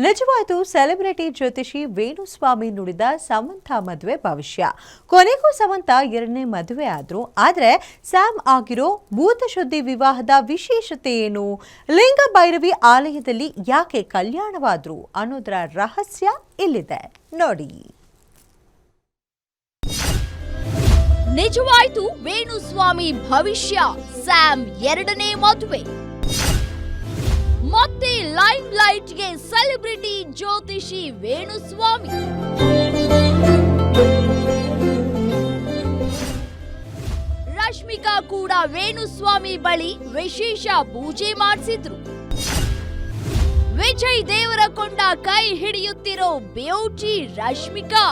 ನಿಜವಾಯ್ತು celebrity ಜ್ಯೋತಿಷಿ ವೇಣುಸ್ವಾಮಿ ನುಡಿದ ಸಮಂತಾ ಮದುವೆ ಭವಿಷ್ಯ. ಕೊನೆಗೂ ಸಮಂತಾ ಎರಡನೇ ಮದುವೆ ಆದ್ರು. ಆದ್ರೆ ಸ್ಯಾಮ್ ಆಗಿರೋ ಭೂತಶುದ್ಧಿ ವಿವಾಹದ ವಿಶೇಷತೆ ಏನು? ಲಿಂಗ ಭೈರವಿ ಆಲಯದಲ್ಲಿ ಯಾಕೆ ಕಲ್ಯಾಣವಾದ್ರು ಅನ್ನೋದರ ರಹಸ್ಯ ಇಲ್ಲಿದೆ ನೋಡಿ. ನಿಜವಾಯ್ತು ವೇಣುಸ್ವಾಮಿ ಭವಿಷ್ಯ. ಸ್ಯಾಮ್ ಎರಡನೇ ಮದುವೆ. ಮತ್ತೆ ಲೈಮ್ ಲೈಟ್ಗೆ ಸೆಲೆಬ್ರಿಟಿ ಜ್ಯೋತಿಷಿ ವೇಣುಸ್ವಾಮಿ. ರಶ್ಮಿಕಾ ಕೂಡ ವೇಣುಸ್ವಾಮಿ ಬಳಿ ವಿಶೇಷ ಪೂಜೆ ಮಾಡಿಸಿದ್ರು. ವಿಜಯ್ ದೇವರಕೊಂಡ ಕೈ ಹಿಡಿಯುತ್ತಿರೋ ಬ್ಯೂಟಿ ರಶ್ಮಿಕಾ.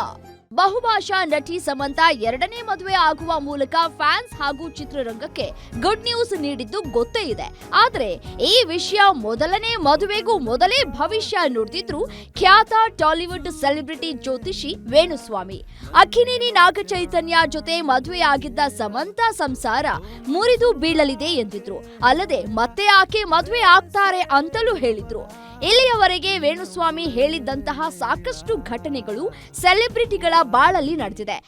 ಬಹುಭಾಷಾ ನಟಿ ಸಮಂತಾ ಎರಡನೇ ಮದುವೆ ಆಗುವ ಮೂಲಕ ಫ್ಯಾನ್ಸ್ ಹಾಗೂ ಚಿತ್ರರಂಗಕ್ಕೆ ಗುಡ್ ನ್ಯೂಸ್ ನೀಡಿದ್ದು ಗೊತ್ತೇ ಇದೆ. ಆದ್ರೆ ಈ ವಿಷಯ ಮೊದಲನೇ ಮದುವೆಗೂ ಮೊದಲೇ ಭವಿಷ್ಯ ನುಡಿದಿದ್ರು ಖ್ಯಾತ ಟಾಲಿವುಡ್ ಸೆಲೆಬ್ರಿಟಿ ಜ್ಯೋತಿಷಿ ವೇಣುಸ್ವಾಮಿ. ಅಕ್ಕಿನೇನಿ ನಾಗಚೈತನ್ಯ ಜೊತೆ ಮದುವೆಯಾಗಿದ್ದ ಸಮಂತಾ ಸಂಸಾರ ಮುರಿದು ಬೀಳಲಿದೆ ಎಂದಿದ್ರು. ಅಲ್ಲದೆ ಮತ್ತೆ ಆಕೆ ಮದುವೆ ಆಗ್ತಾರೆ ಅಂತಲೂ ಹೇಳಿದ್ರು. ಇಲ್ಲಿಯವರೆಗೆ ವೇಣುಸ್ವಾಮಿ ಹೇಳಿದ್ದಂತಹ ಸಾಕಷ್ಟು ಘಟನೆಗಳು ಸೆಲೆಬ್ರಿಟಿಗಳ ಬಾಳಲ್ಲಿ ನಡೆದಿದೆ.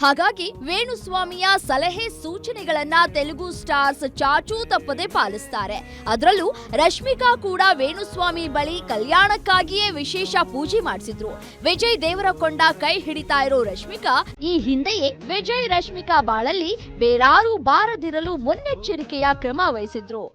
ಹಾಗಾಗಿ ವೇಣುಸ್ವಾಮಿಯ ಸಲಹೆ ಸೂಚನೆಗಳನ್ನ ತೆಲುಗು ಸ್ಟಾರ್ಸ್ ಚಾಚೂ ತಪ್ಪದೆ ಪಾಲಿಸ್ತಾರೆ. ಅದರಲ್ಲೂ ರಶ್ಮಿಕಾ ಕೂಡ ವೇಣುಸ್ವಾಮಿ ಬಳಿ ಕಲ್ಯಾಣಕ್ಕಾಗಿಯೇ ವಿಶೇಷ ಪೂಜೆ ಮಾಡಿಸಿದ್ರು. ವಿಜಯ್ ದೇವರಕೊಂಡ ಕೈ ಹಿಡಿತಾ ಇರೋ ರಶ್ಮಿಕಾ ಈ ಹಿಂದೆಯೇ ವಿಜಯ್ ರಶ್ಮಿಕಾ ಬಾಳಲ್ಲಿ ಬೇರಾರು ಬಾರದಿರಲು ಮುನ್ನೆಚ್ಚರಿಕೆಯ ಕ್ರಮ ವಹಿಸಿದ್ರು.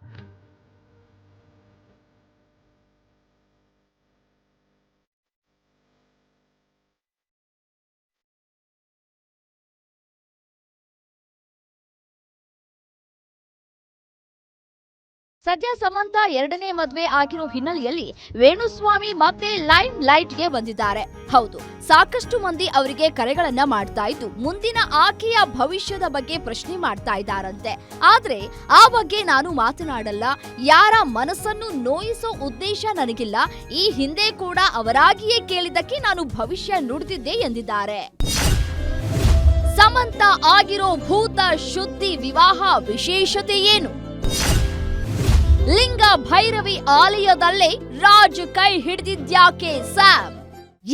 ಸದ್ಯ ಸಮಂತಾ ಎರಡನೇ ಮದುವೆ ಆಗಿರೋ ಹಿನ್ನೆಲೆಯಲ್ಲಿ ವೇಣುಸ್ವಾಮಿ ಮತ್ತೆ ಲೈಮ್ ಲೈಟ್ಗೆ ಬಂದಿದ್ದಾರೆ. ಹೌದು, ಸಾಕಷ್ಟು ಮಂದಿ ಅವರಿಗೆ ಕರೆಗಳನ್ನ ಮಾಡ್ತಾ ಇದ್ದು ಮುಂದಿನ ಆಕೆಯ ಭವಿಷ್ಯದ ಬಗ್ಗೆ ಪ್ರಶ್ನೆ ಮಾಡ್ತಾ ಇದ್ದಾರಂತೆ. ಆದ್ರೆ ಆ ಬಗ್ಗೆ ನಾನು ಮಾತನಾಡಲ್ಲ. ಯಾರ ಮನಸ್ಸನ್ನು ನೋಯಿಸೋ ಉದ್ದೇಶ ನನಗಿಲ್ಲ. ಈ ಹಿಂದೆ ಕೂಡ ಅವರಾಗಿಯೇ ಕೇಳಿದ್ದಕ್ಕೆ ನಾನು ಭವಿಷ್ಯ ನುಡಿದಿದ್ದೆ ಎಂದಿದ್ದಾರೆ. ಸಮಂತಾ ಆಗಿರೋ ಭೂತ ಶುದ್ಧಿ ವಿವಾಹ ವಿಶೇಷತೆ ಏನು? ಲಿಂಗ ಭೈರವಿ ಆಲಯದಲ್ಲೇ ರಾಜ್ ಕೈ ಹಿಡಿದಿದ್ಯಾಕೆ ಸ್ಯಾಮ್?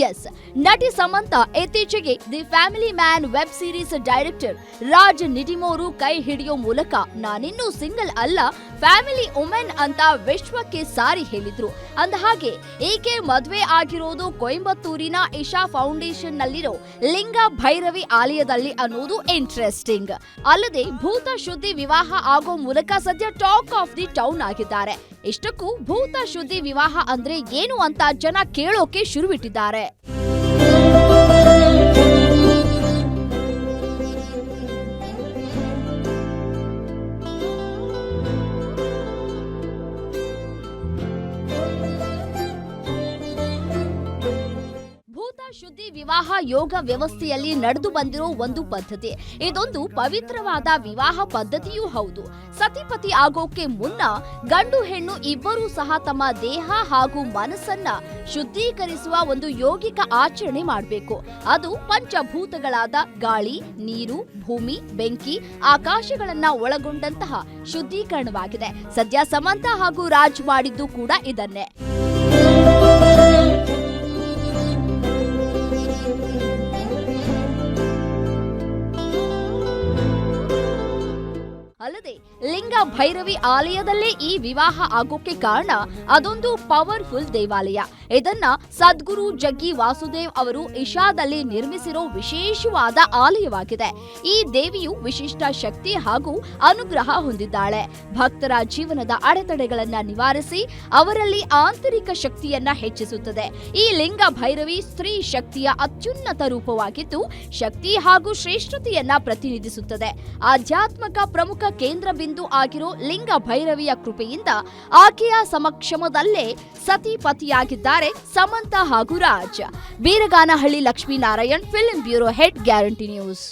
ಎಸ್, ನಟಿ ಸಮಂತಾ ಇತ್ತೀಚೆಗೆ the family man web series director Raj Nidimoru ಕೈ ಹಿಡಿಯೋ ಮೂಲಕ ನಾನಿನ್ನೂ ಸಿಂಗಲ್ ಅಲ್ಲ, ಫ್ಯಾಮಿಲಿ ವುಮೆನ್ ಅಂತ ವಿಶ್ವಕ್ಕೆ ಸಾರಿ ಹೇಳಿದ್ರು. ಅಂದಹಾಗೆ ಈಕೆ ಮದುವೆ ಆಗಿರೋದು ಕೊಯಂಬತ್ತೂರಿನ ಇಶಾ ಫೌಂಡೇಶನ್ ನಲ್ಲಿರೋ ಲಿಂಗ ಭೈರವಿ ಆಲಯದಲ್ಲಿ ಅನ್ನೋದು ಇಂಟ್ರೆಸ್ಟಿಂಗ್. ಅಲ್ಲದೆ ಭೂತ ಶುದ್ಧಿ ವಿವಾಹ ಆಗೋ ಮೂಲಕ ಸದ್ಯ ಟಾಕ್ ಆಫ್ ದಿ ಟೌನ್ ಆಗಿದ್ದಾರೆ. ಇಷ್ಟಕ್ಕೂ ಭೂತ ಶುದ್ಧಿ ವಿವಾಹ ಅಂದ್ರೆ ಏನು ಅಂತ ಜನ ಕೇಳೋಕೆ ಶುರುವಿಟ್ಟಿದ್ದಾರೆ. ಶುದ್ಧಿ ವಿವಾಹ ಯೋಗ ವ್ಯವಸ್ಥೆಯಲ್ಲಿ ನಡೆದು ಬಂದಿರೋ ಒಂದು ಪದ್ಧತಿ. ಇದೊಂದು ಪವಿತ್ರವಾದ ವಿವಾಹ ಪದ್ಧತಿಯೂ ಹೌದು. ಸತಿಪತಿ ಆಗೋಕೆ ಮುನ್ನ ಗಂಡು ಹೆಣ್ಣು ಇಬ್ಬರೂ ಸಹ ತಮ್ಮ ದೇಹ ಹಾಗೂ ಮನಸ್ಸನ್ನ ಶುದ್ಧೀಕರಿಸುವ ಒಂದು ಯೋಗಿಕ ಆಚರಣೆ ಮಾಡಬೇಕು. ಅದು ಪಂಚಭೂತಗಳಾದ ಗಾಳಿ, ನೀರು, ಭೂಮಿ, ಬೆಂಕಿ, ಆಕಾಶಗಳನ್ನ ಒಳಗೊಂಡಂತಹ ಶುದ್ಧೀಕರಣವಾಗಿದೆ. ಸದ್ಯ ಸಮಂತಾ ಹಾಗೂ ರಾಜ್ ಮಾಡಿದ್ದು ಕೂಡ ಇದನ್ನೇ. ಅಲ್ಲದೆ ಲಿಂಗ ಭೈರವಿ ಆಲಯದಲ್ಲೇ ಈ ವಿವಾಹ ಆಗೋಕೆ ಕಾರಣ ಅದೊಂದು ಪವರ್ಫುಲ್ ದೇವಾಲಯ. ಇದನ್ನ ಸದ್ಗುರು ಜಗ್ಗಿ ವಾಸುದೇವ್ ಅವರು ಇಶಾದಲ್ಲಿ ನಿರ್ಮಿಸಿರೋ ವಿಶೇಷವಾದ ಆಲಯವಾಗಿದೆ. ಈ ದೇವಿಯು ವಿಶಿಷ್ಟ ಶಕ್ತಿ ಹಾಗೂ ಅನುಗ್ರಹ ಹೊಂದಿದ್ದಾಳೆ. ಭಕ್ತರ ಜೀವನದ ಅಡೆತಡೆಗಳನ್ನ ನಿವಾರಿಸಿ ಅವರಲ್ಲಿ ಆಂತರಿಕ ಶಕ್ತಿಯನ್ನ ಹೆಚ್ಚಿಸುತ್ತದೆ. ಈ ಲಿಂಗ ಭೈರವಿ ಸ್ತ್ರೀ ಶಕ್ತಿಯ ಅತ್ಯುನ್ನತ ರೂಪವಾಗಿದ್ದು ಶಕ್ತಿ ಹಾಗೂ ಶ್ರೇಷ್ಠತೆಯನ್ನ ಪ್ರತಿನಿಧಿಸುತ್ತದೆ. ಆಧ್ಯಾತ್ಮಕ ಪ್ರಮುಖ ಕೇಂದ್ರ ಬಿಂದು ಆಗಿರೋ ಲಿಂಗ ಭೈರವಿಯ ಕೃಪೆಯಿಂದ ಆಕೆಯ ಸಮಕ್ಷಮದಲ್ಲೇ ಸತಿಪತಿಯಾಗಿದ್ದಾರೆ ಸಮಂತಾ ಹಾಗೂ Raj. Beeraganahalli Lakshminarayan, film bureau head, guarantee news.